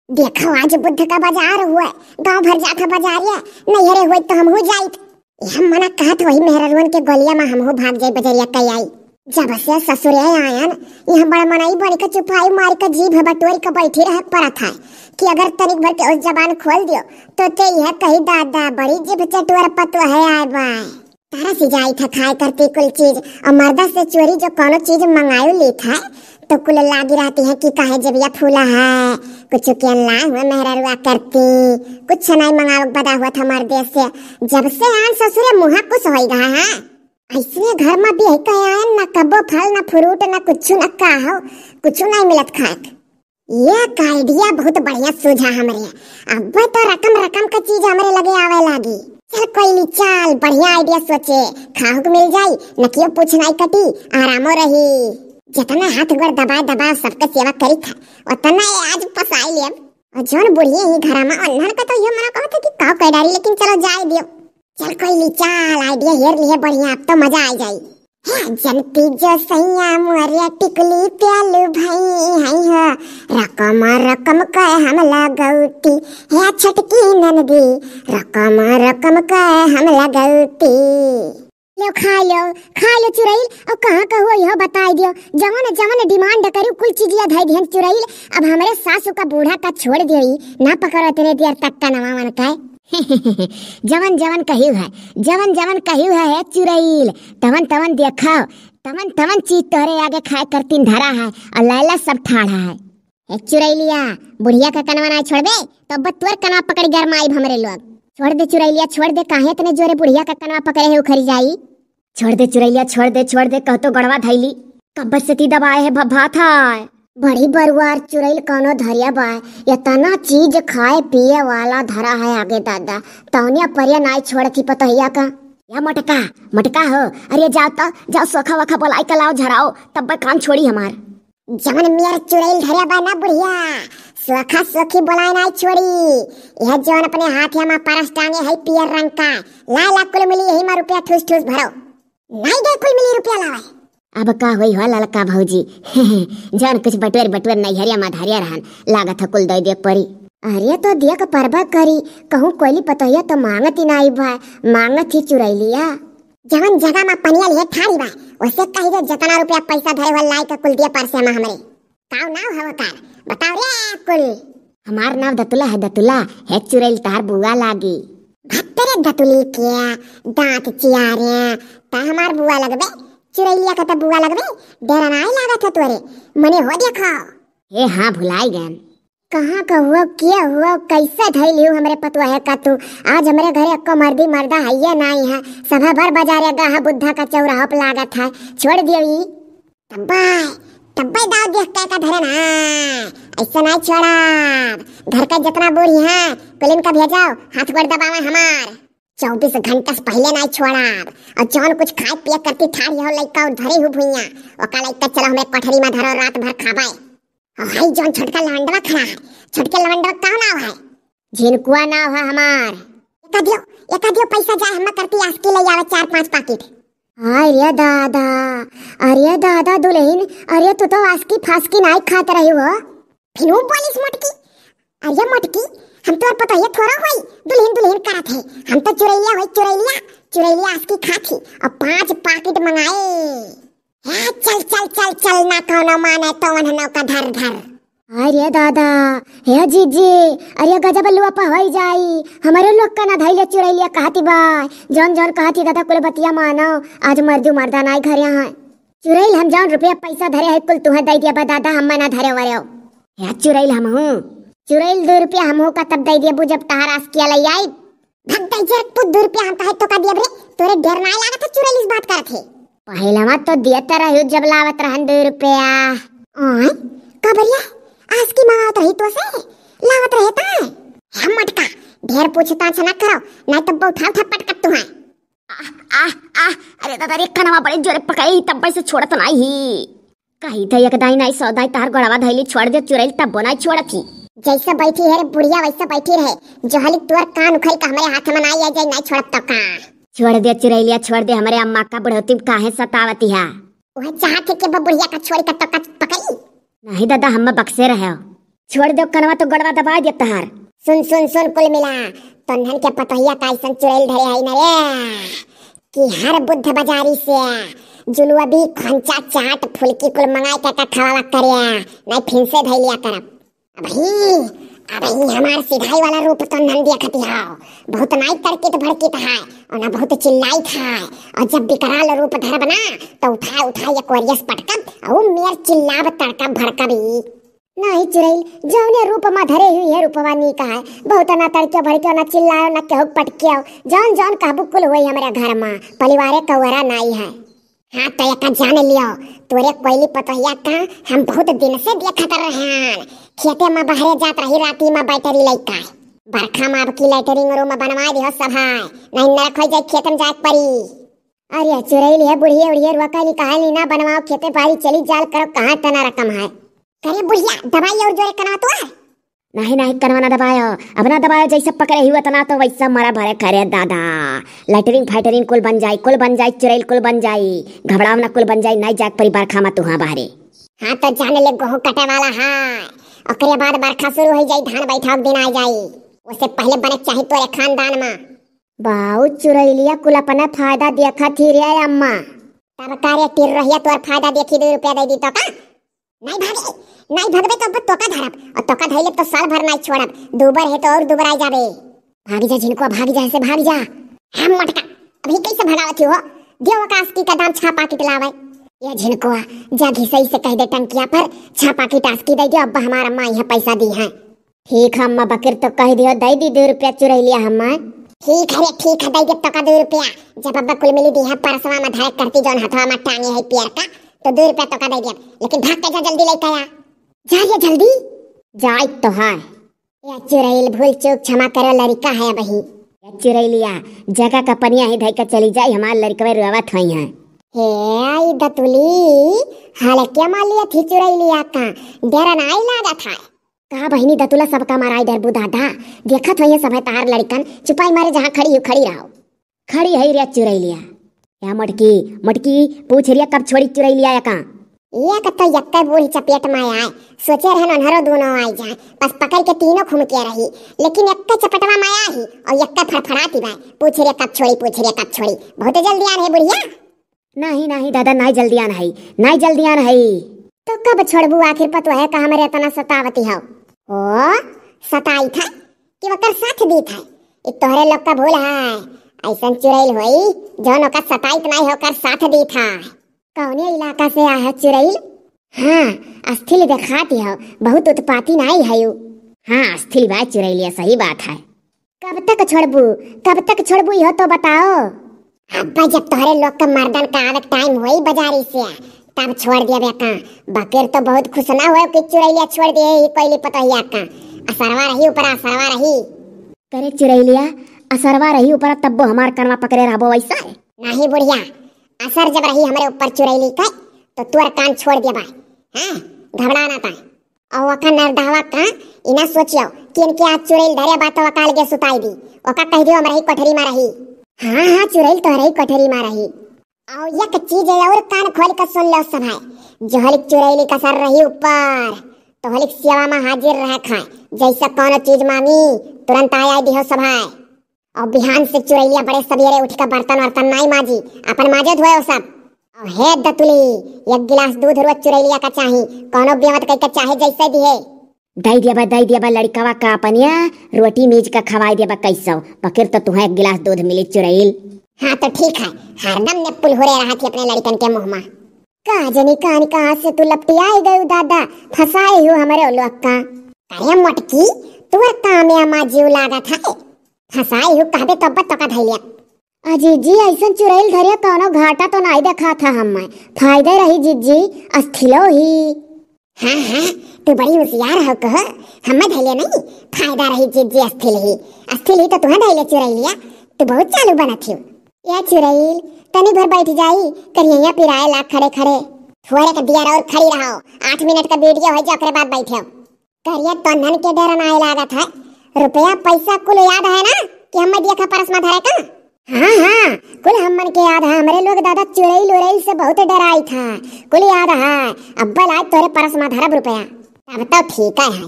देखो आज बुद्ध का बाजार हुआ, गांव भर जाता बाजारिया नैहरे हुई तो हम हो जाइत। हम मना कहत वही मेहररुन के गलिया में हम हो भाग जाई बजरिया कई आई। जब से ससुरे आयन यहाँ बड़ा मनाई बड़ी का चुपाई मारी का जीभ बटोरी का बैठी रहे परत है कि अगर तनिक भर के उस जबान खोल दियो तो ते यह कही दादा बड़ी जीभ चटुअर पतवा है आए बाय। तारा से जाई था खाए करती कुल चीज और मर्दा से चोरी जो कोनो चीज मंगायो ली था तो कुल लागी रहती है कि काहे जबिया फूला है कुछ के ला हुआ मेहररुआ करती कुछ नहीं मंगाव बदा हुआ था मर्दे से। जब से आन ससुरे मुहा कुछ होई रहा है ऐसे घर में भी है न कबो फल न फ्रूट न कुछ न काहो कुछ नहीं मिलत खाक। ये आइडिया बहुत बढ़िया सूझा हमरे। अब तो रकम रकम का चीज हमरे लगे आवे लागी। चल कोई नहीं चल बढ़िया आइडिया सोचे खाओ को मिल जाई न क्यों पूछ नहीं कटी आरामो रही। जितना हाथ गोड़ दबा दबा सबका सेवा करी था उतना आज पसाई ले। और जोन बुढ़िए ही घर में अन्हर का तो ये मना कहत कि काव कह डारी लेकिन चलो जाए दियो। चल कोई नहीं चल आइडिया हेर लिए बढ़िया अब तो मजा आ जाई। जनती जो सैया मोरिया टिकली प्यालू भाई हाय हो रकम रकम कह हम लगौती है छटकी ननदी रकम रकम कह हम लगौती। लो खा लो चुरैल और कहाँ का हो यह बता दियो। जवन जवन डिमांड करी कुल चीजिया धई ध्यान चुरैल। अब हमारे सासू का बूढ़ा का छोड़ दियो ना पकड़ो तेरे दियर तक का नवा मन का जवन जवन कहियो है चुरैल तवन तवन देखाओ तवन तवन चीज तोरे आगे खाए करतीन धरा है और लैला सब ठाड़ा है। चुरैलिया बुढ़िया का कनवा ना छोड़ दे तो बतवर कनवा पकड़ गरमाई हमरे लोग। छोड़ दे चुरैलिया छोड़ दे काहे तने जोरे बुढ़िया का कनवा पकड़े है उखरी जाई। छोड़ दे चुरैलिया छोड़ दे कह तो गड़वा धैली कब्बत से ती दबाए है भभा था बड़ी बरुआर चुरैल कोनो धरिया बा इतना चीज खाए पिए वाला धरा है आगे दादा तौनिया परिया नाई छोड़ती पतहिया का। या मटका हो अरे जाओ सोखा वखा बोलाई कलाओ झराओ तब काम छोड़ी हमार। जवन मेर चुरैल धरिया बा ना बुढ़िया सोखा सोखी बोलाई नाई छोड़ी। यह जवन अपने हाथ में परस टांगे है पियर रंग का ला कुल मिली यही में रुपया ठूस ठूस भरो नहीं दे कुल मिली रुपया लावे। अब का होई हो ललका भौजी जान कुछ बटुर नैहरिया माधरिया रहन लागत कुल दई दे परी। अरे तो देख परबा करी कहूँ कोयली पतहिया तो मांगती नाई बा मांगत ही चुरैलिया। जवन जगह में पनिया लिए ठाड़ी बा उसे कही दे जितना रुपया पैसा धरे हुआ लाई का कुल दिया परसे में हमरे। काव नाव हव कार बताओ रे कुल। हमार नाव दतुला है चुरैल तार बुआ लागी। भत्तरे दतुली के दांत चियारे ता हमार बुआ लगबे चुरैलिया का बुआ लगबे डेरा नहीं लागत है तोरे मने हो देखो। ए हाँ भुलाई गए कहाँ का हुआ क्या हुआ कैसे धैली हो हमरे पतवा है का तू। आज हमरे घरे अक्को मर्दा है नहीं है सभा भर बाजारे गहा बुद्धा का चौराहा पे लागत है छोड़ दियो ई तब्बे दाव देख के का धरे ना ऐसा नहीं छोड़ा। घर का जितना बूढ़ी है कुलिन का भेजाओ हाथ गोड़ दबावे हमार 24 घंटा से पहले नहीं छोड़ा। और जौन कुछ खाए पिए करती ठाड़ी हो लइका धरे हो भुइया ओका लइका चलो हमें कोठरी में धरो रात भर खाबाए। और हाई जौन छोटका लवंडवा खड़ा है छोटके लवंडवा का नाम है झिनकुआ नाम है हमार। एका दियो पैसा जाए हम करती आस्की ले आवे 4-5 पैकेट। अरे दादा दुल्हन अरे तू तो आस्की फास्की नहीं खाते रही हो फिर बोलिस मोटकी। अरे मोटकी हम तो पता ये थोड़ा होई दुल्हन करत है हम तो चुरैलिया आस्की खाती और 5 पैकेट मंगाए। चल ना कोनो माने तो वननो का धर। अरे दादा हे जीजी अरे गजब लुआ होई जाई हमारे लोग का ना धैले चुरैलिया कहती बा जौन कहती दादा कुल बतिया मानो आज मर्दा नाई घरे है चुरैल हम जौन रुपया पैसा धरे है कुल तुहे दई दिया बा दादा हम ना धरे वरे हे चुरैल हम हूं चुरैल 2 रुपया हम हो का तब दई दिया जब तहार आस्किया लई आई भग दई जर तू 2 रुपया हम कहे तो का दिया रे तोरे डर ना लागत चुरैल इस बात करत है पहला मत तो दियत रही जब लावत रहन 2 रुपया ओए कबरिया आज की मांगत रही तो से लावत रहता है हम मटका ढेर पूछताछ ना करो नहीं तब उठा पटकत तू है। अरे दादा रे कनवा बड़े जोरे पकई तब से छोड़त नहीं कही थे एक दाई नहीं सौदाई तार गड़वा धैली छोड़ दे चुरैल तब बोना छोड़ती जैसा बैठी है रे बुढ़िया वैसा बैठी रहे जो हली तोर कान उखल का हमारे हाथ में नहीं आ जाए नहीं छोड़त तो का। छोड़ दे चुरैलिया छोड़ दे हमारे अम्मा का बुढ़ौती काहे सतावती है वह चाहते के बुढ़िया का छोड़ कर तो पकड़ी नहीं दादा हम बक्से रहे छोड़ दो कनवा तो गड़वा दबा दे तहार। सुन सुन सुन कुल मिला तन्हन के पतहिया कैसन चुड़ैल धरे है न रे कि हर बुद्ध बाजारी से जुलुआ भी खंचा चाट फुलकी कुल मंगाए के खवावा करे नहीं फिर से धैलिया करब। अबही हमार सिधाई वाला रूप तो नन देखती हाओ बहुत नाई तड़कित भड़कित है और ना बहुत चिल्लाई था और जब बिकराल रूप धरब ना तो उठा उठा ये कोरियस पटकब और मेर चिल्लाब तड़कब भड़कबी नहीं चुड़ैल जौने रूप में धरे हुई है रूपवा नी का है बहुत ना तड़के भड़के ना चिल्लाओ ना केहू पटके जौन जौन कहबू कुल होई हमारे घर में परिवारे कवरा नाई है। हाँ तो एक जान लियो तोरे कोयली पतहिया का हम बहुत दिन से देखत रहन खेते में बहरे जात रही राती में बैटरी लइका बरखा में अब की लाइटरिंग रूम बनवा दियो सब है नहीं नरक हो जाए खेत में जाए परी। अरे चुड़ैल है बुढ़िया उड़िया रुका निकाल ना बनवाओ खेते पारी चली जाल करो कहाँ तना रकम है करे बुढ़िया दवाई और जोरे कना तो है नहीं नहीं कनवा ना दबायो अब ना दबायो जैसे पकड़े हुआ तना तो वैसा मरा भरे करे दादा लैटरिंग फाइटरिंग कुल बन जाई चुड़ैल कुल बन जाई घबराव ना कुल बन जाई नहीं जाग परी बरखा में तुहा बाहरे। हाँ तो जाने ले गेहूं कटे वाला है ओकरे बाद बरखा शुरू हो जाई धान बैठाव दिन आ जाई उससे पहले बने चाहिए तोरे खानदान में। बाऊ चुड़ैलिया कुल अपना फायदा देखा थी रे अम्मा तब कार्य तिर रहिया तोर फायदा देखी 2 रुपया दे दी तो का नहीं भगबे तो तोका धरब और तोका धैले तो साल भर नहीं छोड़ब दुबर है तो और दुबराई जाबे। भागी जा झिनको भागी जा ऐसे भाग जा हम मटका अभी कैसे भगावत हो देव आकाश की का दाम छापा की लावे ये झिनको जा घिसई से कह दे टंकिया पर छापा की टास्की दे दो अब हमार अम्मा यहाँ पैसा दी है। ठीक है अम्मा बकर तो कह दियो दे दी 2 रुपया चुड़ैलिया हम्मा ठीक है दे दे टका 2 रुपया जब अब्बा कुल मिली दी है परसवा में धड़क करती जौन हथवा में टांगे है पियर का तो 2 रुपया टका दे दिया लेकिन भाग के जा जल्दी लेके आ जा ये जल्दी जाए तो है। ये चुड़ैल भूल चूक क्षमा करो लड़का है बही चुड़ैलिया जगह का पनिया ही धई के चली जाए हमार लड़कवे रुआवत हई है। हे आई दतुली हाले क्या मान लिया थी चुड़ैलिया का डर नहीं लगा था कहा बहिनी दतुला सबका माराई डरबू दादा देखत हई सब तार लड़कन चुपाई मारे जहाँ खड़ी रहो खड़ी है रे चुड़ैलिया या मटकी पूछ रिया कब छोड़ी चुड़ैलिया या का ये कत्तो यक्का बूढ़ी चपेट में आए सोचे रहन अनहरो दोनों आई जाए बस पकड़ के तीनों घूम के रही लेकिन यक्का चपटवा में आया ही और यक्का फड़फड़ाती बा पूछ रे कब छोड़ी बहुत जल्दी आन है बुढ़िया। नहीं दादा नहीं जल्दी आन है तो कब छोड़बू आखिर पतो है का हमरे इतना सतावती हो ओ सताई था कि वकर साथ दी था एक तोहरे लोग का भूल है ऐसा चुड़ैल होई जौन ओकर सताई नहीं होकर साथ दी था। कौने इलाका से आया है चुड़ैल? हाँ अस्थिल दिखाती हो बहुत उत्पाती नहीं है यू। हाँ अस्थिल बात चुड़ैलिया सही बात है। कब तक छोड़बू यह तो बताओ। अब्बा जब तोहरे लोग का मर्दन का आवक टाइम होई बाजारी से तब छोड़ दिया बेटा बकर तो बहुत खुश ना हुए कि चुड़ैलिया छोड़ दिए ही कोई पता ही आका असरवा रही ऊपर असरवा रही करे चुड़ैलिया असरवा रही ऊपर तब हमार कनवा पकड़े रहबो वैसा है नहीं बुढ़िया असर जब रही हमारे ऊपर चुड़ैली का तो तोर कान छोड़ दिया भाई हाँ घबराना था और वका नरदावा का इना सोचियो कि इनके आज चुड़ैल धरे बात वकाल के सुताई दी वका कह दियो हमरही कोठरी में रही हाँ चुड़ैल तो रही कोठरी में रही और एक चीज है और कान खोल कर सुन लो सब है जो हलिक चुड़ैली का सर रही ऊपर तो हलिक सेवा में हाजिर रह खाए जैसा कौन चीज मांगी तुरंत आया दिहो सब है और बिहान से चुड़ैलिया बड़े सवेरे उठ कर बर्तन वर्तन नहीं माजी अपन माजे धोए सब और हे दतुली 1 गिलास दूध रोज चुड़ैलिया का चाही कोनो बेवत कह के चाहे जैसे दिए दई दिया लड़कवा का अपनिया रोटी मीज का खवाई दिया कैसो बकर तो तुम्हें 1 गिलास दूध मिली चुड़ैल। हाँ तो ठीक है हरदम ने पुल हो रहा थी अपने लड़कन के मुंह में कहा जनी कहाँ से तू लपटी आई गई दादा फंसाए हो हमारे लोग का अरे मटकी तुअर काम है माँ जीव लागा था फंसाई हो कहबे तब तो का धैलिया अजी जी ऐसा चुड़ैल धरे कोनो घाटा तो नहीं देखा था हमें फायदा रही जीजी अस्थिलो ही हाँ तू बड़ी होशियार हो कह हमें धैले नहीं फायदा रही जीजी अस्थिल ही तो तुम्हें धैले चुड़ैलिया तू बहुत चालू बना थी या चुड़ैल तनी भर बैठ जाई करिया पिराए ला खड़े थोड़े का दिया और खड़ी रहो 8 मिनट का वीडियो है जो ओकरे बाद बैठे करिया तन्हन के डर ना लागा था रुपया पैसा कुल याद है ना कि हम दिया था परस में धरे का हाँ कुल हमन के याद है हमारे लोग दादा चुड़ैल से बहुत डराई था कुल याद है अब्बल आज तोरे परस में धरब रुपया अब तो ठीक है।